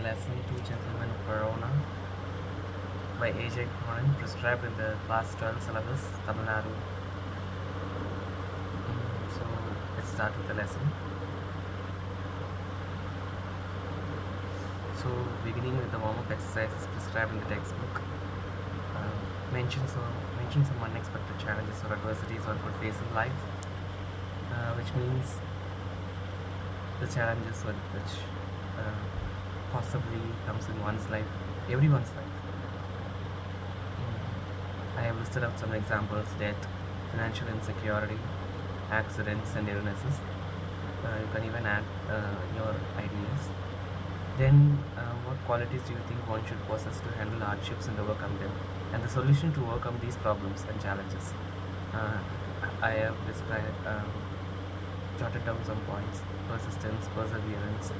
lesson to Gentlemen of Verona by A J Cronin, prescribed in the class 12 syllabus, Tamil Nadu. So let's start with the lesson. So beginning with the warm-up exercises prescribed in the textbook, mention some unexpected challenges or adversities one could face in life, which means the challenges which possibly comes in one's life, everyone's life. I have listed out some examples: death, financial insecurity, accidents and illnesses. You can even add your ideas. Then what qualities do you think one should possess to handle hardships and overcome them, and the solution to overcome these problems and challenges. I have jotted down some points: persistence, perseverance,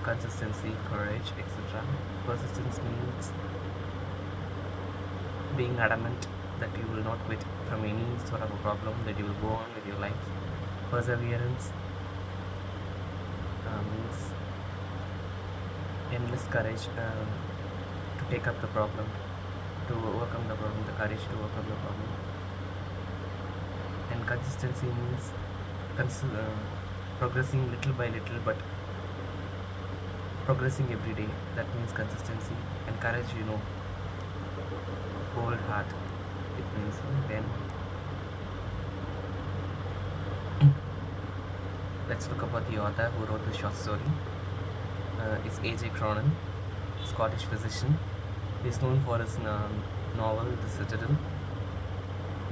consistency, courage, etc. Persistence means being adamant that you will not quit from any sort of a problem, that you will go on with your life. Perseverance means endless courage to take up the problem, to overcome the problem, the courage to overcome the problem. And consistency means progressing little by little, but progressing every day. That means consistency. And courage, bold heart, it means. Then let's look about the author who wrote the short story. It's A J Cronin, Scottish physician. He is known for his novel The Citadel.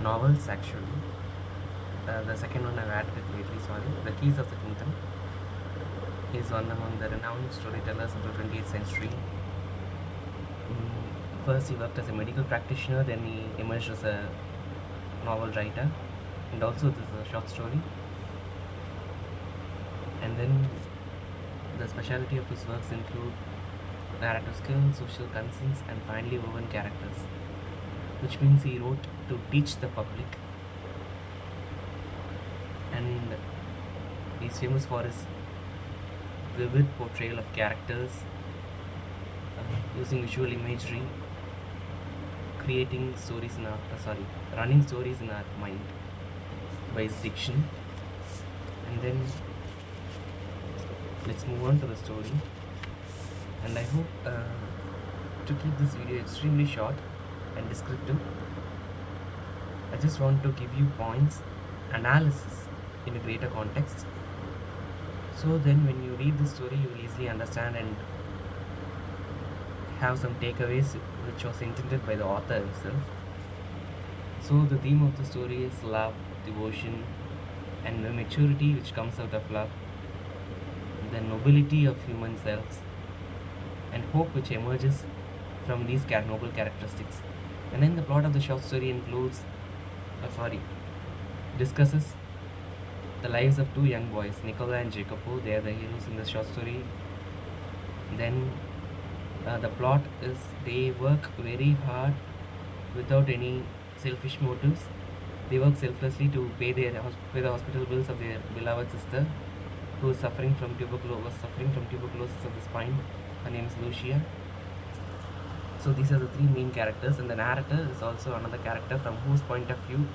Novels, actually. The second one I've added it lately, The Keys of the Kingdom. He is one among the renowned storytellers of the 20th century. First he worked as a medical practitioner, then he emerged as a novel writer, and also this is a short story. And then the speciality of his works include narrative skill, social conscience, and finely woven characters, which means he wrote to teach the public. And he's famous for his vivid portrayal of characters, using visual imagery, creating stories in running stories in our mind by his diction. And then let's move on to the story. And I hope to keep this video extremely short and descriptive. I just want to give you points, analysis in a greater context. So then when you read the story, you will easily understand and have some takeaways which was intended by the author himself. So the theme of the story is love, devotion, and the maturity which comes out of love, the nobility of human selves, and hope which emerges from these noble characteristics. And then the plot of the short story discusses the lives of two young boys, Nicola and Jacopo. They are the heroes in the short story. Then the plot is they work very hard without any selfish motives. They work selflessly to pay the hospital bills of their beloved sister, who is suffering from tuberculosis of the spine. Her name is Lucia. So these are the three main characters, and the narrator is also another character from whose point of view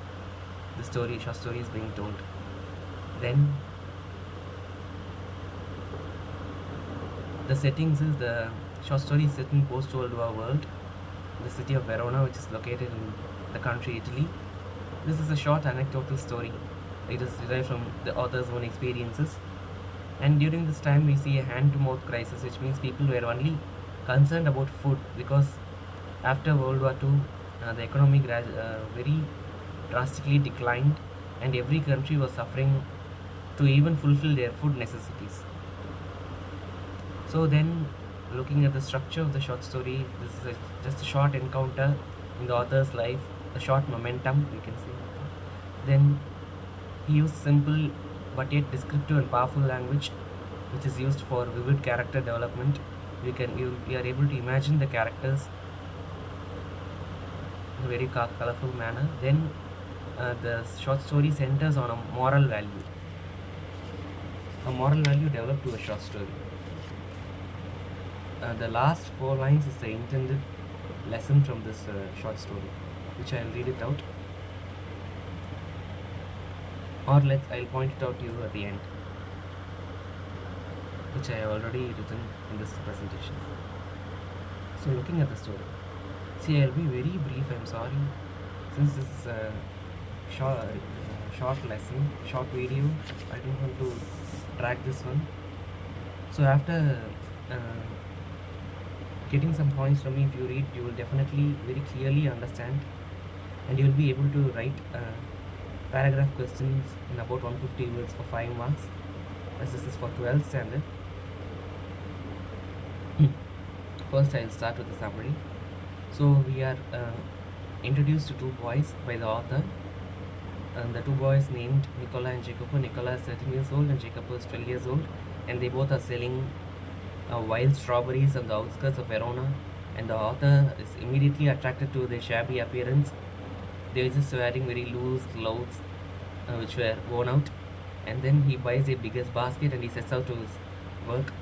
the short story is being told. Then the settings is the short story is set in post-World War world, the city of Verona, which is located in the country Italy. This is a short anecdotal story. It is derived from the author's own experiences. And during this time we see a hand-to-mouth crisis, which means people were only concerned about food, because after World War II the economy very drastically declined, and every country was suffering to even fulfill their food necessities. So then, looking at the structure of the short story, this is just a short encounter in the author's life, a short momentum, you can say. Then he used simple but yet descriptive and powerful language, which is used for vivid character development. You are able to imagine the characters in a very colorful manner. Then the short story centers on a moral value. A moral value developed to a short story. the last four lines is the intended lesson from this short story, which I'll read it out, or I'll point it out to you at the end, which I have already written in this presentation. So looking at the story, see, I'll be very brief. I'm sorry, since this is a short lesson, short video. I don't want to drag this one. So after getting some points from me, if you read, you will definitely very clearly understand, and you will be able to write paragraph questions in about 150 words for 5 marks, as this is for 12th standard. First, I'll start with the summary. So we are introduced to two boys by the author, and the two boys named Nicola and Jacopo. Nicola is 13 years old and Jacopo is 12 years old, and they both are selling wild strawberries on the outskirts of Verona, and the author is immediately attracted to their shabby appearance. They were just wearing very loose clothes which were worn out, and then he buys a biggest basket and he sets out to his work.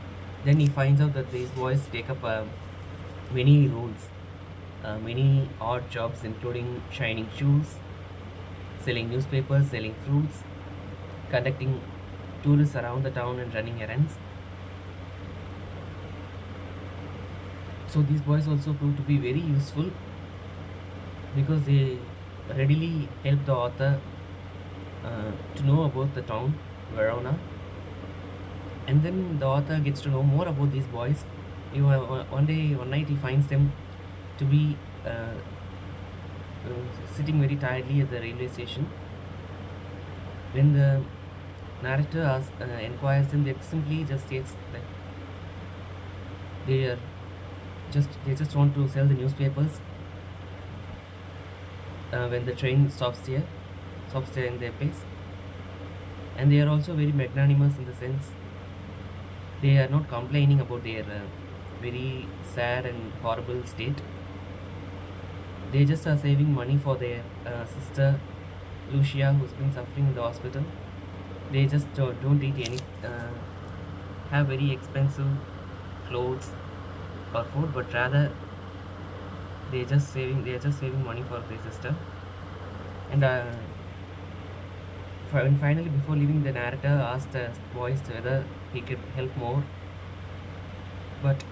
Then he finds out that these boys take up many roles, many odd jobs, including shining shoes, selling newspapers, selling fruits, conducting tourists around the town, and running errands. So these boys also proved to be very useful because they readily help the author to know about the town, Verona. And then the author gets to know more about these boys. One night he finds them to be sitting very tiredly at the railway station. When the narrator inquires them, they simply just states that they just want to sell the newspapers when the train stops there in their place. And they are also very magnanimous in the sense they are not complaining about their very sad and horrible state. They just are saving money for their sister Lucia, who's been suffering in the hospital. They just don't eat any have very expensive clothes or food, but rather they are just saving money for their sister. And finally, before leaving, the narrator asked the boys whether he could help more, but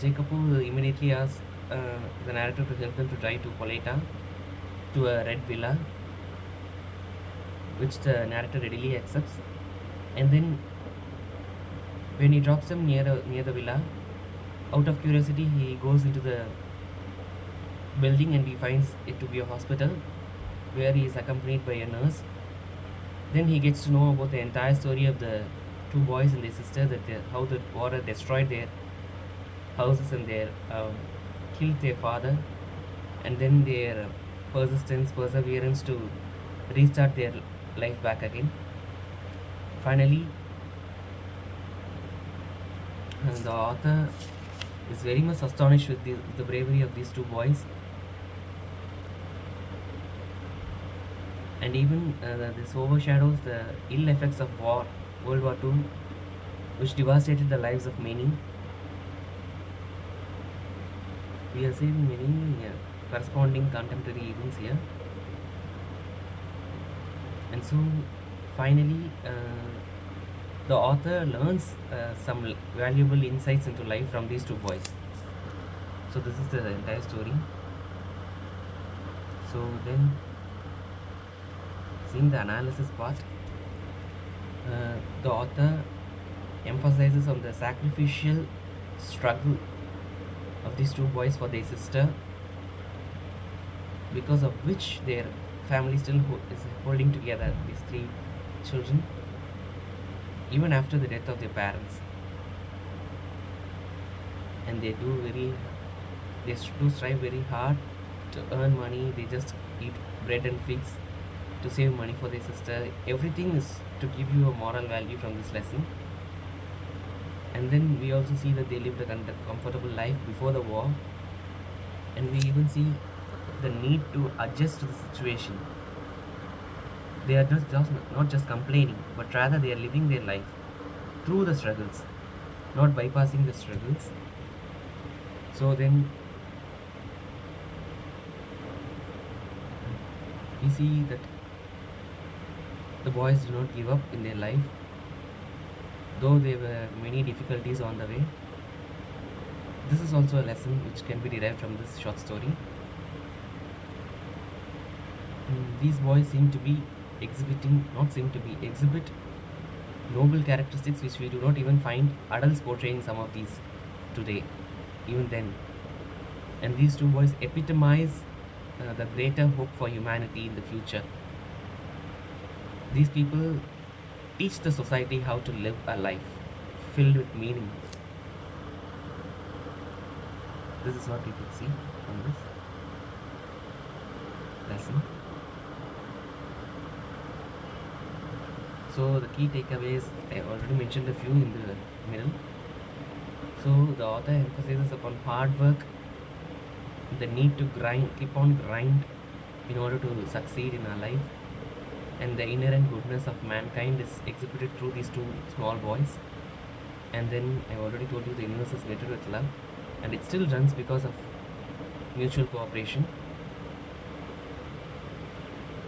Jacopo immediately asked the narrator to help them to drive to Poleta, to a red villa, which the narrator readily accepts. And then when he drops them near the villa, out of curiosity he goes into the building and he finds it to be a hospital, where he is accompanied by a nurse. Then he gets to know about the entire story of the two boys and their sister, how the war had destroyed their houses and killed their father, and then their perseverance to restart their life back again. Finally, the author is very much astonished with the bravery of these two boys, and even this overshadows the ill effects of World War II, which devastated the lives of many. We are seeing many corresponding contemporary events here. And so finally the author learns some valuable insights into life from these two boys. So this is the entire story. So then, seeing the analysis part, the author emphasizes on the sacrificial struggle of these two boys for their sister, because of which their family still is holding together, these three children, even after the death of their parents. And they do strive very hard to earn money. They just eat bread and figs to save money for their sister. Everything is to give you a moral value from this lesson. And then we also see that they lived a comfortable life before the war, and we even see the need to adjust to the situation. They are not just complaining, but rather they are living their life through the struggles. not bypassing the struggles. So then we see that the boys do not give up in their life, though there were many difficulties on the way. This is also a lesson which can be derived from this short story. These boys exhibit noble characteristics which we do not even find adults portraying some of these today, even then. And these two boys epitomize the greater hope for humanity in the future. These people teach the society how to live a life filled with meaning. This is what we could see from this lesson. So the key takeaways, I already mentioned a few in the middle. So the author emphasizes upon hard work, the need to keep on grind in order to succeed in our life, and the inherent goodness of mankind is exhibited through these two small boys. And then I already told you the universe is littered with love, and it still runs because of mutual cooperation.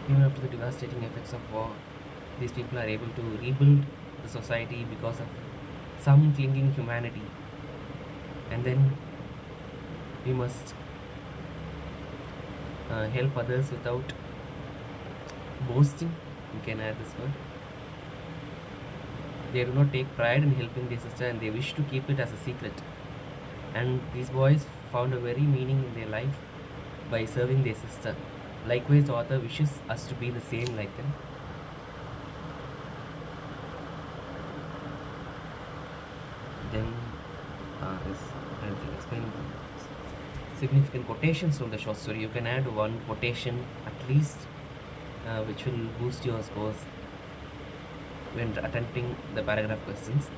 Even after the devastating effects of war, these people are able to rebuild the society because of some clinging humanity. And then we must help others without boasting. We can add this word. They do not take pride in helping their sister, and they wish to keep it as a secret. And these boys found a very meaning in their life by serving their sister. Likewise, the author wishes us to be the same like them. Then I'll explain significant quotations from the short story. You can add one quotation at least, which will boost your scores when attempting the paragraph questions.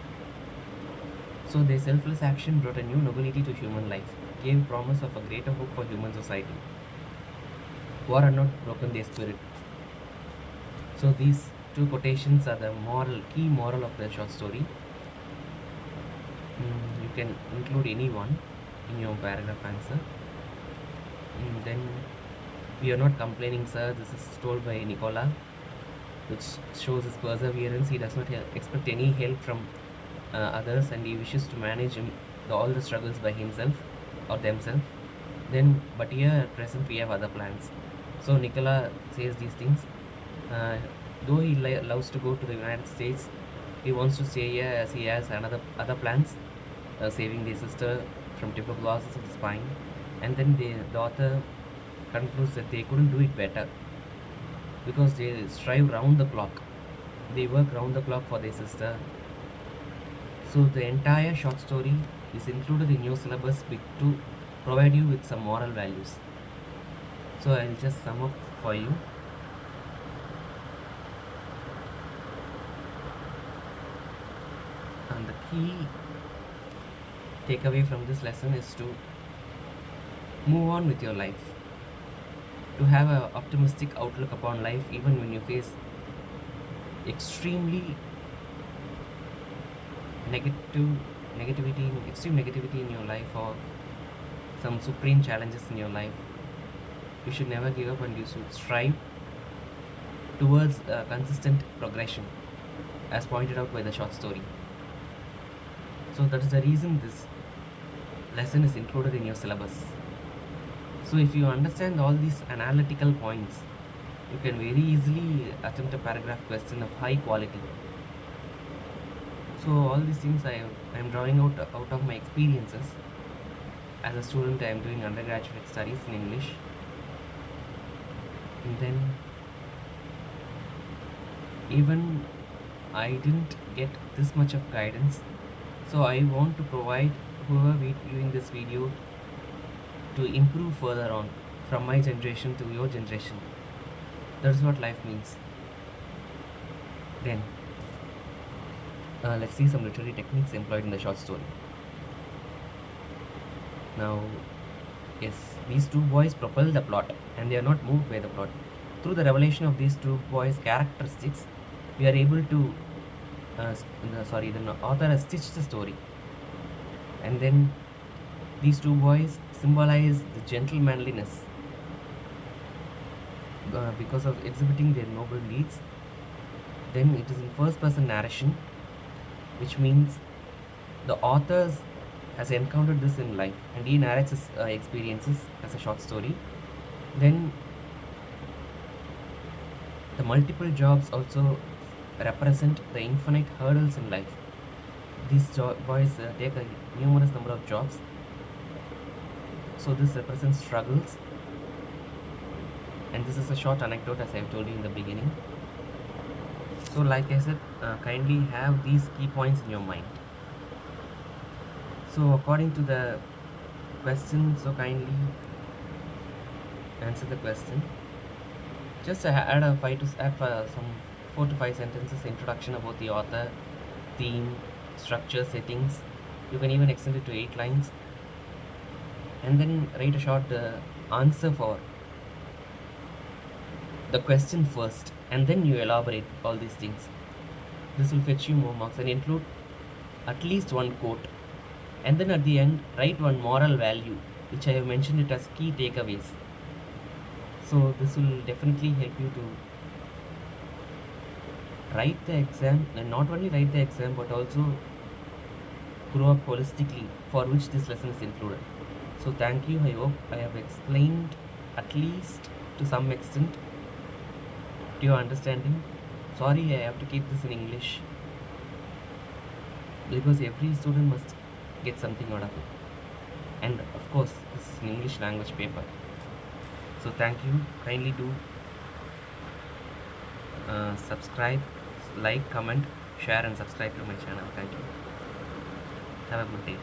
So their selfless action brought a new nobility to human life, gave promise of a greater hope for human society. War had not broken their spirit. So these two quotations are the key moral of the short story. You can include any one in your paragraph answer. Then we are not complaining, sir. This is told by Nicola, which shows his perseverance. He does not expect any help from others, and he wishes to manage all the struggles by himself or themselves. Then, but here at present we have other plans. So Nicola says these things. Though he loves to go to the United States, he wants to stay here as he has other plans, saving their sister from tuberculosis of the spine. And then the author concludes that they couldn't do it better because they strive round the clock. They work round the clock for their sister. So the entire short story is included in your syllabus to provide you with some moral values. So I'll just sum up for you. And the key takeaway from this lesson is to move on with your life, to have an optimistic outlook upon life even when you face extreme negativity in your life, or some supreme challenges in your life. You should never give up, and you should strive towards consistent progression, as pointed out by the short story. So that is the reason this lesson is included in your syllabus. So if you understand all these analytical points, you can very easily attempt a paragraph question of high quality. So all these things I am drawing out of my experiences. As a student, I am doing undergraduate studies in English. And then even I didn't get this much of guidance. So I want to provide whoever viewing this video to improve further on, from my generation to your generation. That's what life means. Then let's see some literary techniques employed in the short story. Now, yes, these two boys propel the plot, and they are not moved by the plot. Through the revelation of these two boys' characteristics, we are able to the author has stitched the story. And then these two boys symbolize the gentlemanliness because of exhibiting their noble deeds. Then it is in first person narration, which means the author has encountered this in life and he narrates his experiences as a short story. Then the multiple jobs also represent the infinite hurdles in life. These boys take a numerous number of jobs, so this represents struggles. And this is a short anecdote, as I have told you in the beginning. So like I said, kindly have these key points in your mind. So according to the question, so kindly answer the question. Just add some 4 to 5 sentences introduction about the author, theme, structure, settings. You can even extend it to 8 lines, and then write a short answer for the question first, and then you elaborate all these things. This will fetch you more marks, and include at least one quote, and then at the end write one moral value, which I have mentioned it as key takeaways. So this will definitely help you to write the exam, and not only write the exam but also grow up holistically, for which this lesson is included. So thank you. I hope I have explained at least to some extent to your understanding. Sorry, I have to keep this in English because every student must get something out of it. And of course, this is an English language paper. So thank you. Kindly do subscribe, like, comment, share, and subscribe to my channel. Thank you. Have a good day.